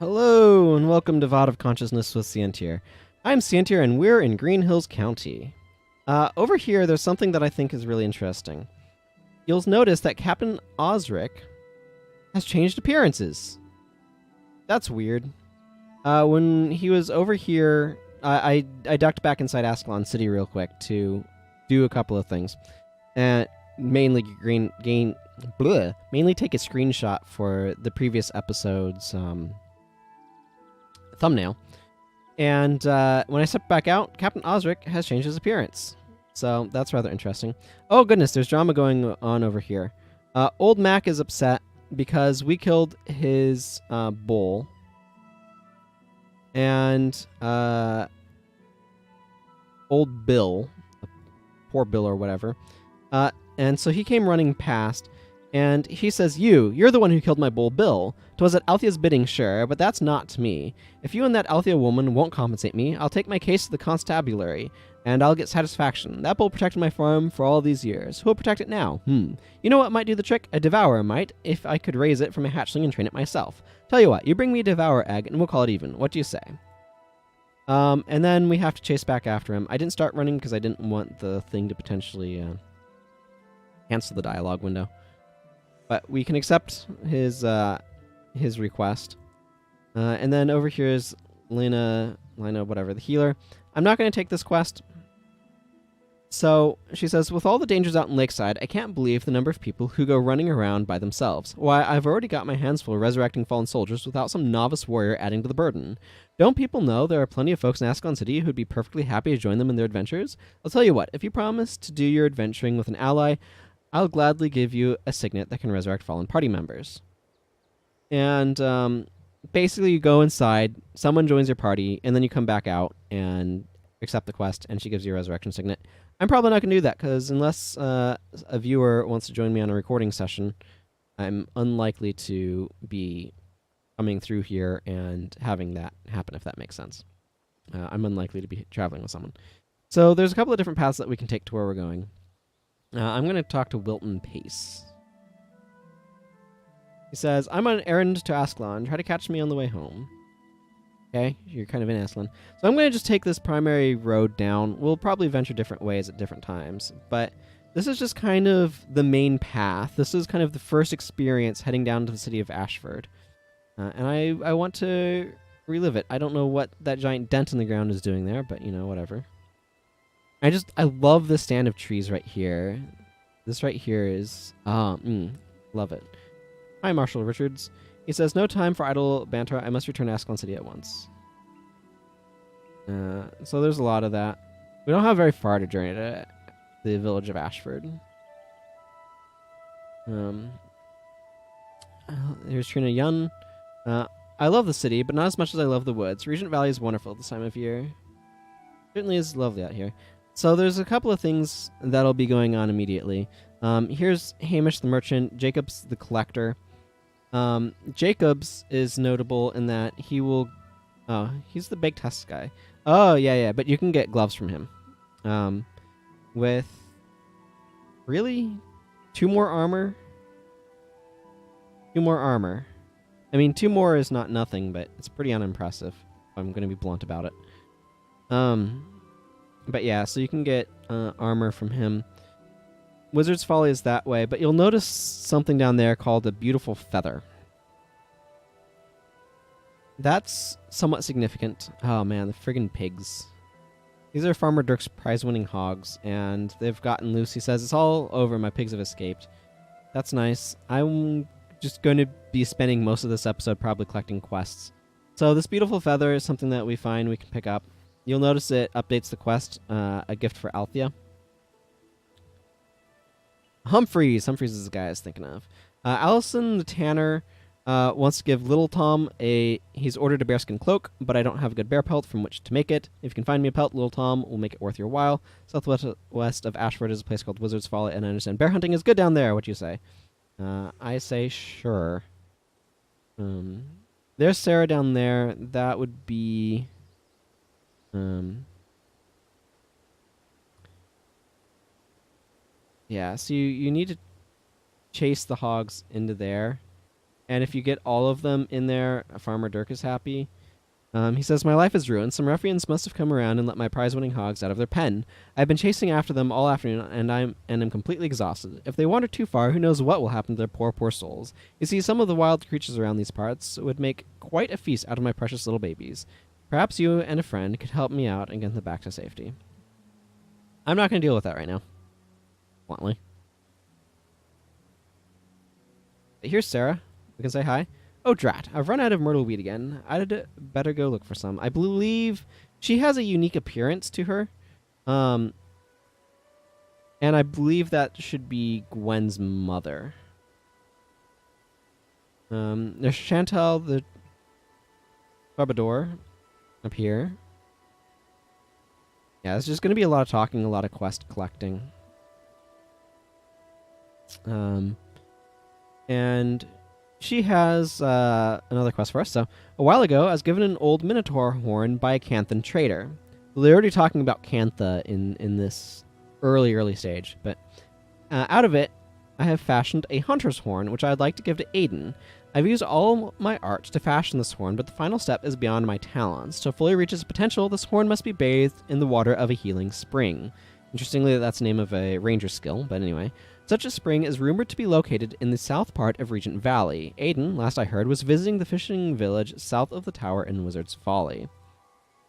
Hello, and welcome to VOD of Consciousness with Sientir. I'm Sientir, and we're in Green Hills County. Over here, there's something that I think is really interesting. You'll notice that Captain Osric has changed appearances. That's weird. When he was over here, I ducked back inside Ascalon City real quick to do a couple of things. And mainly mainly take a screenshot for the previous episode's thumbnail. And when I stepped back out, Captain Osric has changed his appearance. So that's rather interesting. Oh goodness, there's drama going on over here. Old Mac is upset because we killed his bull. And old Bill, poor Bill or whatever. And so he came running past, and he says, You're the one who killed my bull, Bill. 'Twas at Althea's bidding, sure, but that's not me. If you and that Althea woman won't compensate me, I'll take my case to the constabulary, and I'll get satisfaction. That bull protected my farm for all these years. Who'll protect it now? You know what might do the trick? A devourer might, if I could raise it from a hatchling and train it myself. Tell you what, you bring me a devourer egg, and we'll call it even. What do you say? And then we have to chase back after him. I didn't start running because I didn't want the thing to potentially cancel the dialogue window. But we can accept his request. And then over here is Lena, whatever, the healer. I'm not going to take this quest. So she says, with all the dangers out in Lakeside, I can't believe the number of people who go running around by themselves. Why, I've already got my hands full resurrecting fallen soldiers without some novice warrior adding to the burden. Don't people know there are plenty of folks in Ascalon City who'd be perfectly happy to join them in their adventures? I'll tell you what, if you promise to do your adventuring with an ally, I'll gladly give you a signet that can resurrect fallen party members. And basically you go inside, someone joins your party, and then you come back out and accept the quest, and she gives you a resurrection signet. I'm probably not going to do that, because unless a viewer wants to join me on a recording session, I'm unlikely to be coming through here and having that happen, if that makes sense. I'm unlikely to be traveling with someone. So there's a couple of different paths that we can take to where we're going. I'm going to talk to Wilton Pace. He says, I'm on an errand to Ascalon. Try to catch me on the way home. Okay, you're kind of in Ascalon. So I'm going to just take this primary road down. We'll probably venture different ways at different times, but this is just kind of the main path. This is kind of the first experience heading down to the city of Ashford. And I want to relive it. I don't know what that giant dent in the ground is doing there, but, you know, whatever. I love the stand of trees right here. This right here is, love it. Hi, Marshal Richards. He says, no time for idle banter. I must return to Ascalon City at once. So there's a lot of that. We don't have very far to journey to the village of Ashford. Here's Trina Yun. I love the city, but not as much as I love the woods. Regent Valley is wonderful this time of year. Certainly is lovely out here. So there's a couple of things that'll be going on immediately. Here's Hamish the merchant, Jacobs the collector. Jacobs is notable in that he will... Oh, he's the big test guy. Oh, yeah, but you can get gloves from him. With... Really? 2 more armor? 2 more armor. I mean, 2 more is not nothing, but it's pretty unimpressive. I'm going to be blunt about it. But yeah, so you can get armor from him. Wizard's Folly is that way, but you'll notice something down there called a beautiful feather. That's somewhat significant. Oh man, the friggin' pigs. These are Farmer Dirk's prize-winning hogs, and they've gotten loose. He says, it's all over, my pigs have escaped. That's nice. I'm just going to be spending most of this episode probably collecting quests. So this beautiful feather is something that we find we can pick up. You'll notice it updates the quest, a gift for Althea. Humphreys is the guy I was thinking of. Allison the Tanner wants to give Little Tom he's ordered a bearskin cloak, but I don't have a good bear pelt from which to make it. If you can find me a pelt, Little Tom will make it worth your while. Southwest of Ashford is a place called Wizard's Folly, and I understand bear hunting is good down there. What do you say? I say sure. There's Sarah down there. That would be... Yeah, so you need to chase the hogs into there. And if you get all of them in there, Farmer Dirk is happy. He says, my life is ruined. Some ruffians must have come around and let my prize-winning hogs out of their pen. I've been chasing after them all afternoon, and I'm completely exhausted. If they wander too far, who knows what will happen to their poor, poor souls. You see, some of the wild creatures around these parts would make quite a feast out of my precious little babies. Perhaps you and a friend could help me out and get them back to safety. I'm not going to deal with that right now. Bluntly. Here's Sarah. We can say hi. Oh, drat. I've run out of Myrtle Weed again. I'd better go look for some. I believe she has a unique appearance to her. And I believe that should be Gwen's mother. There's Chantal the Troubadour up here. Yeah, there's just going to be a lot of talking, a lot of quest collecting. And she has another quest for us. So, a while ago, I was given an old Minotaur horn by a Canthan trader. They're already talking about Cantha in this early stage. But out of it, I have fashioned a hunter's horn, which I'd like to give to Aiden. I've used all my art to fashion this horn, but the final step is beyond my talents. To fully reach its potential, this horn must be bathed in the water of a healing spring. Interestingly, that's the name of a ranger skill, but anyway. Such a spring is rumored to be located in the south part of Regent Valley. Aiden, last I heard, was visiting the fishing village south of the tower in Wizard's Folly.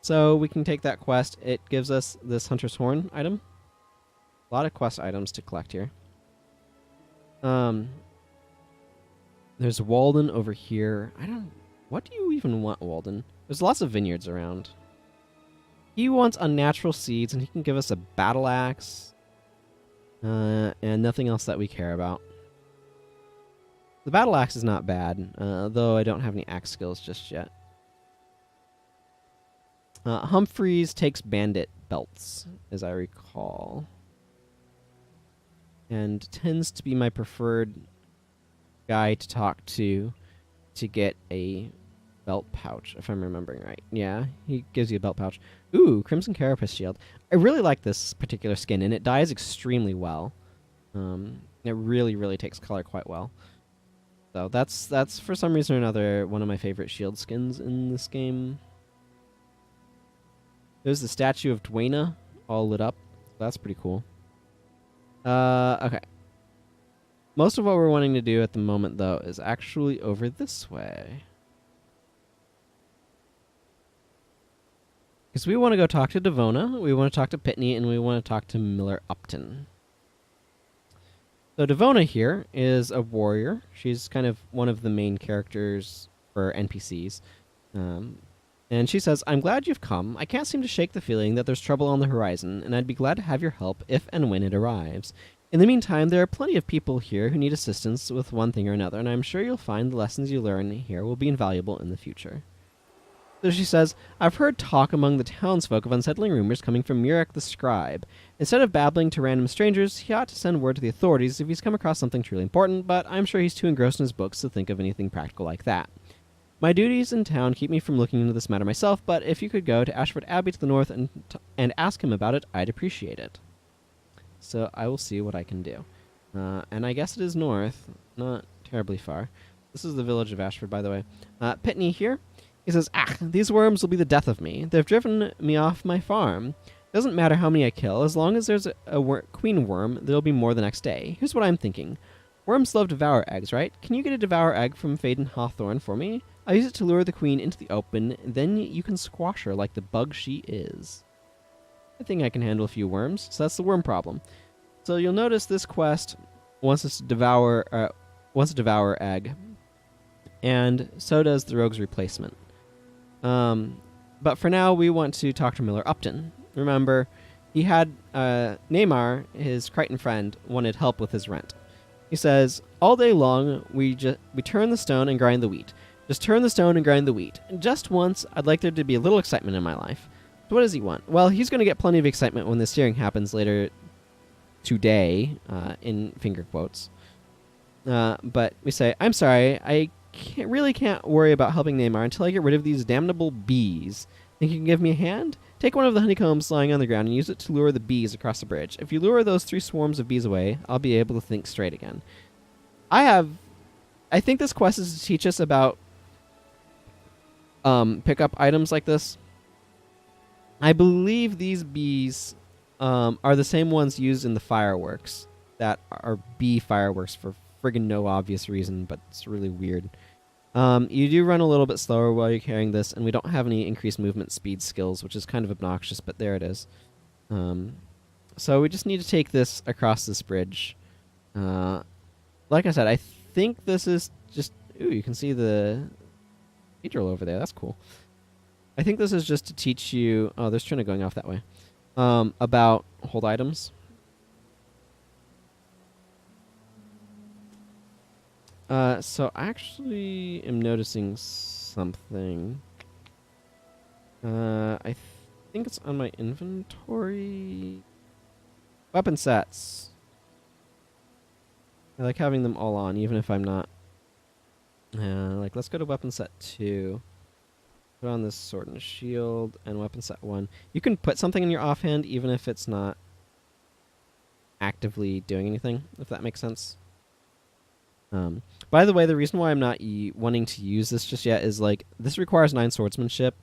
So we can take that quest. It gives us this hunter's horn item. A lot of quest items to collect here. There's Walden over here. What do you even want, Walden? There's lots of vineyards around. He wants unnatural seeds, and he can give us a battle axe. And nothing else that we care about. The battle axe is not bad, though I don't have any axe skills just yet. Humphreys takes bandit belts, as I recall. And tends to be my preferred guy to talk to get a belt pouch, if I'm remembering right. Yeah, he gives you a belt pouch. Ooh, Crimson Carapace Shield. I really like this particular skin, and it dyes extremely well. It really takes color quite well. So that's for some reason or another one of my favorite shield skins in this game. There's the statue of Dwayna all lit up. That's pretty cool. Okay. Most of what we're wanting to do at the moment, though, is actually over this way. Because we want to go talk to Devona, we want to talk to Pitney, and we want to talk to Miller Upton. So Devona here is a warrior. She's kind of one of the main characters for NPCs. And she says, I'm glad you've come. I can't seem to shake the feeling that there's trouble on the horizon, and I'd be glad to have your help if and when it arrives. In the meantime, there are plenty of people here who need assistance with one thing or another, and I'm sure you'll find the lessons you learn here will be invaluable in the future. So she says, I've heard talk among the townsfolk of unsettling rumors coming from Murek the Scribe. Instead of babbling to random strangers, he ought to send word to the authorities if he's come across something truly important, but I'm sure he's too engrossed in his books to think of anything practical like that. My duties in town keep me from looking into this matter myself, but if you could go to Ashford Abbey to the north and ask him about it, I'd appreciate it. So I will see what I can do. And I guess it is north, not terribly far. This is the village of Ashford, by the way. Pitney here. He says, these worms will be the death of me. They've driven me off my farm. Doesn't matter how many I kill. As long as there's a queen worm, there'll be more the next day. Here's what I'm thinking. Worms love devour eggs, right? Can you get a devour egg from Faden Hawthorne for me? I'll use it to lure the queen into the open, then you can squash her like the bug she is. I think I can handle a few worms, so that's the worm problem. So you'll notice this quest wants us to devour egg, and so does the rogue's replacement. But for now, we want to talk to Miller Upton. Remember, he had Neymar, his Crichton friend, wanted help with his rent. He says, all day long, we turn the stone and grind the wheat. Just turn the stone and grind the wheat. And just once, I'd like there to be a little excitement in my life. So what does he want? Well, he's going to get plenty of excitement when the searing happens later today, in finger quotes. But we say, I'm sorry, I really can't worry about helping Neymar until I get rid of these damnable bees. Think you can give me a hand? Take one of the honeycombs lying on the ground and use it to lure the bees across the bridge. If you lure those 3 swarms of bees away, I'll be able to think straight again. I have I think this quest is to teach us about pick up items like this. I believe these bees are the same ones used in the fireworks that are bee fireworks for friggin' no obvious reason, but it's really weird. You do run a little bit slower while you're carrying this, and we don't have any increased movement speed skills, which is kind of obnoxious, but there it is. So we just need to take this across this bridge. Like I said, I think this is just... Ooh, you can see the cathedral over there. That's cool. I think this is just to teach you... Oh, there's Trina going off that way. About hold items. So I actually am noticing something. I think it's on my inventory. Weapon sets. I like having them all on, even if I'm not. Like, let's go to weapon set 2. Put on this sword and shield, and weapon set 1. You can put something in your offhand, even if it's not actively doing anything, if that makes sense. By the way, the reason why I'm not wanting to use this just yet is, like, this requires 9 swordsmanship.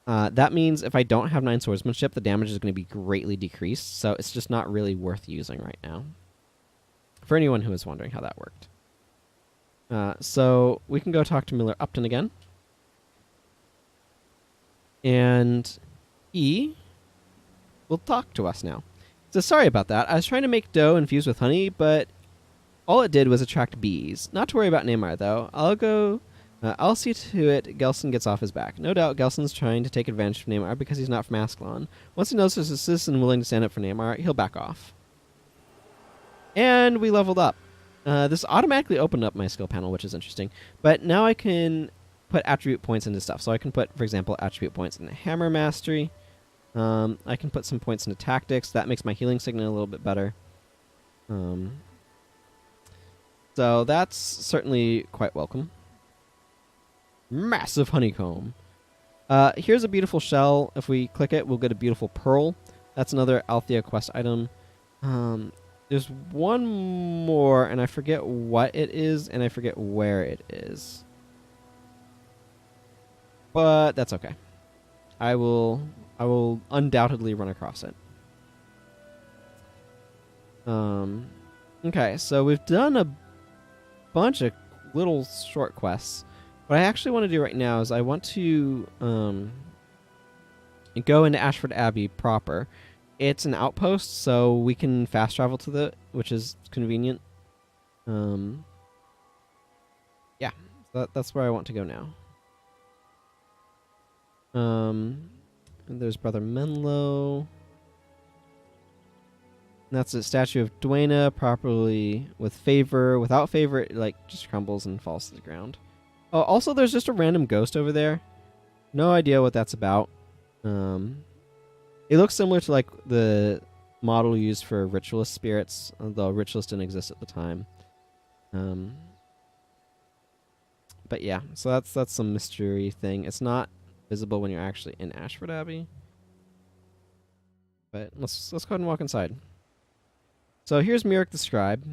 That means if I don't have 9 swordsmanship, the damage is going to be greatly decreased, so it's just not really worth using right now. For anyone who is wondering how that worked. So we can go talk to Miller Upton again. And he will talk to us now. So sorry about that. I was trying to make dough infused with honey, but all it did was attract bees. Not to worry about Neymar, though. I'll see to it Gelson gets off his back. No doubt Gelson's trying to take advantage of Neymar because he's not from Ascalon. Once he knows there's a citizen willing to stand up for Neymar, he'll back off. And we leveled up. This automatically opened up my skill panel, which is interesting. But now I can put attribute points into stuff. So I can put, for example, attribute points into hammer mastery. I can put some points into tactics. That makes my healing signet a little bit better. So that's certainly quite welcome. Massive honeycomb. Here's a beautiful shell. If we click it, we'll get a beautiful pearl. That's another Althea quest item. There's one more, and I forget what it is, and I forget where it is. But that's okay. I will undoubtedly run across it. Okay, so we've done a bunch of little short quests. What I actually want to do right now is I want to go into Ashford Abbey proper. It's an outpost, so we can fast travel to which is convenient. Yeah, so that's where I want to go now. And there's Brother Menlo. And that's a statue of Duena, properly with favor. Without favor, it just crumbles and falls to the ground. Oh, also, there's just a random ghost over there. No idea what that's about. It looks similar to the model used for ritualist spirits, although ritualists didn't exist at the time. But yeah, so that's some mystery thing. It's not visible when you're actually in Ashford Abbey. But let's go ahead and walk inside. So here's Mirek the Scribe.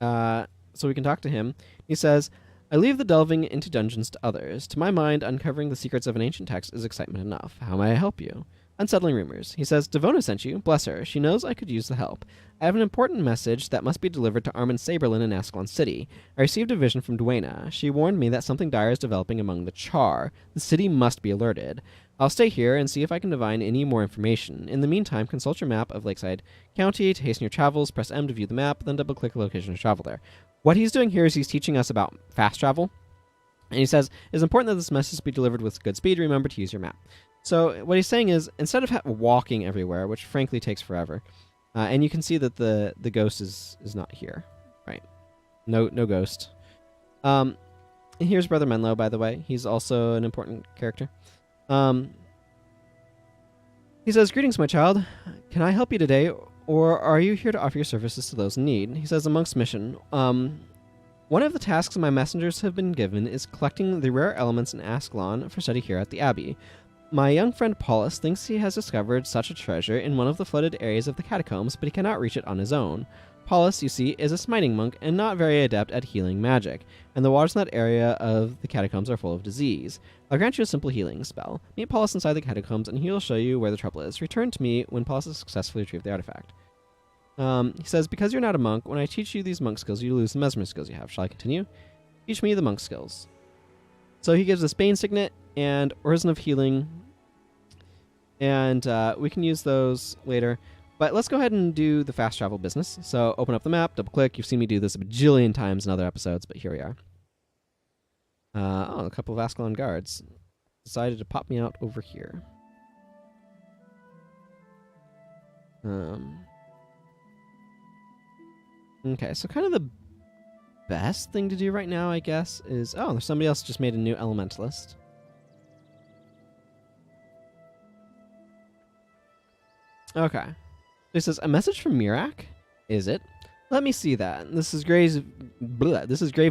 So we can talk to him. He says, I leave the delving into dungeons to others. To my mind, uncovering the secrets of an ancient text is excitement enough. How may I help you? Unsettling rumors. He says, Devona sent you. Bless her. She knows I could use the help. I have an important message that must be delivered to Armin Saberlin in Ascalon City. I received a vision from Duena. She warned me that something dire is developing among the Char. The city must be alerted. I'll stay here and see if I can divine any more information. In the meantime, consult your map of Lakeside County to hasten your travels. Press M to view the map, then double-click a location to travel there. What he's doing here is he's teaching us about fast travel. And he says, it's important that this message be delivered with good speed. Remember to use your map. So what he's saying is, instead of walking everywhere, which frankly takes forever, and you can see that the ghost is not here, right? No ghost. And here's Brother Menlo, by the way. He's also an important character. He says, greetings, my child. Can I help you today, or are you here to offer your services to those in need? He says, a monk's mission. One of the tasks my messengers have been given is collecting the rare elements in Ascalon for study here at the Abbey. My young friend Paulus thinks he has discovered such a treasure in one of the flooded areas of the catacombs, but he cannot reach it on his own. Paulus, you see, is a smiting monk and not very adept at healing magic, and the waters in that area of the catacombs are full of disease. I'll grant you a simple healing spell. Meet Paulus inside the catacombs, and he will show you where the trouble is. Return to me when Paulus has successfully retrieved the artifact. He says, because you're not a monk, when I teach you these monk skills, you lose the mesmer skills you have. Shall I continue? Teach me the monk skills. So he gives us Bane Signet and Orison of Healing, and we can use those later. But let's go ahead and do the fast travel business. So open up the map, double click. You've seen me do this a bajillion times in other episodes, but here we are. A couple of Ascalon guards decided to pop me out over here. Okay, so kind of the best thing to do right now, I guess, is... Oh, there's somebody else just made a new elementalist. Okay. It says, a message from Mirak? Is it? Let me see that. This is grave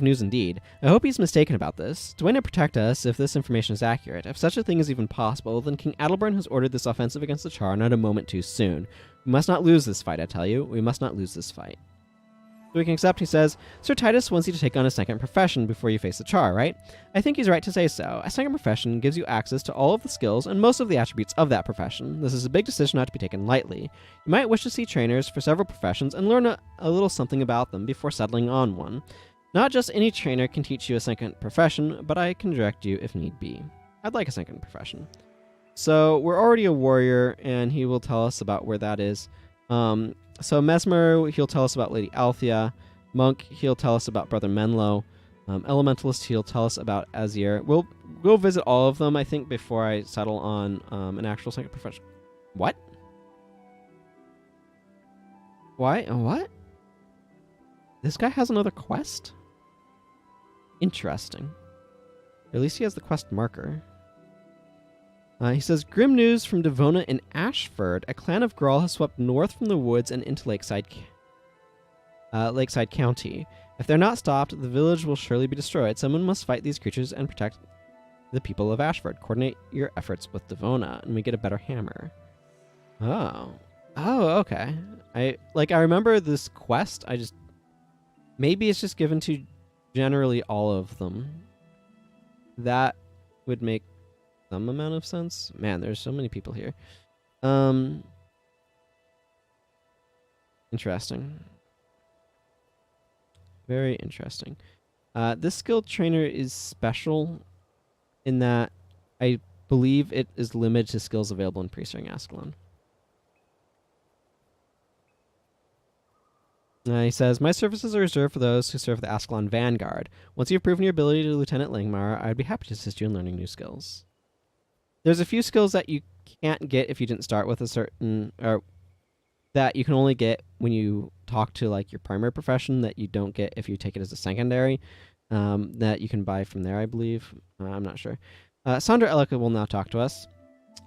news indeed. I hope he's mistaken about this. Dwayne protect us if this information is accurate. If such a thing is even possible, then King Adalburn has ordered this offensive against the Char not a moment too soon. We must not lose this fight, I tell you. We must not lose this fight. So we can accept, he says, Sir Titus wants you to take on a second profession before you face the Char, right? I think he's right to say so. A second profession gives you access to all of the skills and most of the attributes of that profession. This is a big decision not to be taken lightly. You might wish to see trainers for several professions and learn a little something about them before settling on one. Not just any trainer can teach you a second profession, but I can direct you if need be. I'd like a second profession. So we're already a warrior, and he will tell us about where that is. So Mesmer, he'll tell us about Lady Althea. Monk, he'll tell us about Brother Menlo. Elementalist, he'll tell us about Azir. We'll go visit all of them, I think, before I settle on an actual second profession. What? Why? What? This guy has another quest? Interesting. Or at least he has the quest marker. He says, grim news from Devon and Ashford. A clan of Grawl has swept north from the woods and into Lakeside County. If they're not stopped, the village will surely be destroyed. Someone must fight these creatures and protect the people of Ashford. Coordinate your efforts with Devona, and we get a better hammer. Oh, okay. I remember this quest. Maybe it's just given to generally all of them. That would make some amount of sense. Man, there's so many people here. Interesting. Very interesting. This skilled trainer is special in that I believe it is limited to skills available in Pre-Searing Ascalon. He says, my services are reserved for those who serve the Ascalon Vanguard. Once you've proven your ability to Lieutenant Langmar, I'd be happy to assist you in learning new skills. There's a few skills that you can't get if you didn't start with a certain... or that you can only get when you talk to like your primary profession that you don't get if you take it as a secondary, that you can buy from there, I believe. I'm not sure. Sandra Elika will now talk to us.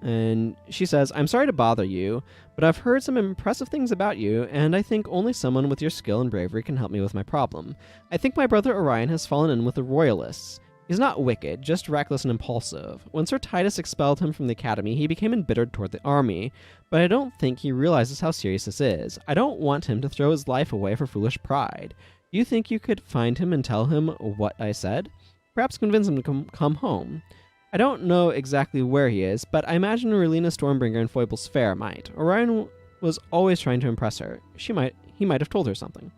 And she says, I'm sorry to bother you, but I've heard some impressive things about you, and I think only someone with your skill and bravery can help me with my problem. I think my brother Orion has fallen in with the Royalists. He's not wicked, just reckless and impulsive. When Sir Titus expelled him from the academy, he became embittered toward the army, but I don't think he realizes how serious this is. I don't want him to throw his life away for foolish pride. Do you think you could find him and tell him what I said? Perhaps convince him to come home. I don't know exactly where he is, but I imagine Relina Stormbringer and Foible's Fair might. Orion was always trying to impress her. He might have told her something.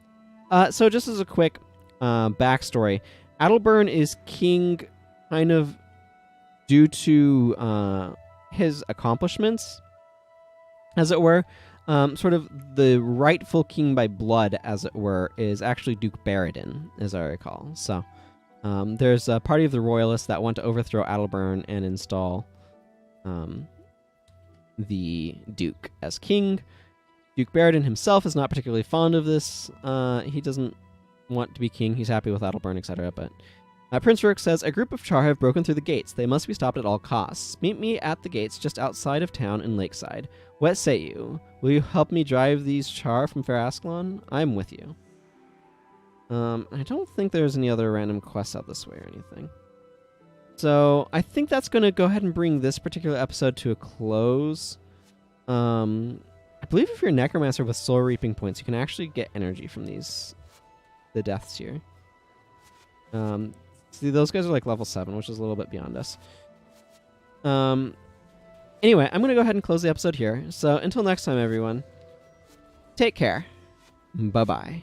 So just as a quick backstory, Adalburn is king kind of due to his accomplishments, as it were. Sort of the rightful king by blood, as it were, is actually Duke Baradin, as I recall. So there's a party of the royalists that want to overthrow Adalburn and install the Duke as king. Duke Baradin himself is not particularly fond of this. He doesn't want to be king. He's happy with Adalburn, etc. But Prince Rourke says, a group of Char have broken through the gates. They must be stopped at all costs. Meet me at the gates just outside of town in Lakeside. What say you? Will you help me drive these Char from Fair Ascalon? I'm with you. I don't think there's any other random quests out this way or anything. So I think that's going to go ahead and bring this particular episode to a close. I believe if you're a necromancer with soul reaping points, you can actually get energy from the deaths here. See, those guys are like level 7, which is a little bit beyond us. Anyway, I'm going to go ahead and close the episode here. So until next time, everyone, take care. Bye-bye.